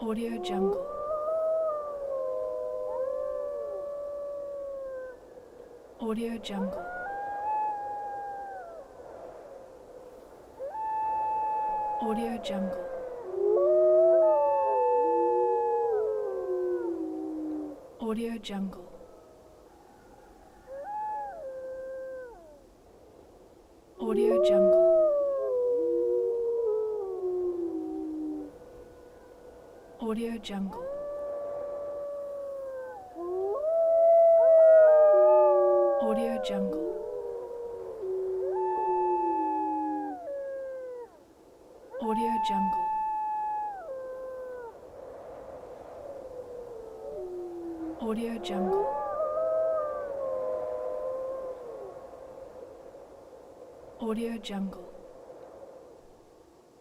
Audio Jungle. Audio Jungle. Audio Jungle. Audio Jungle. Audio Jungle. Audio Jungle. Audio Jungle. Audio Jungle. Audio Jungle. Audio Jungle.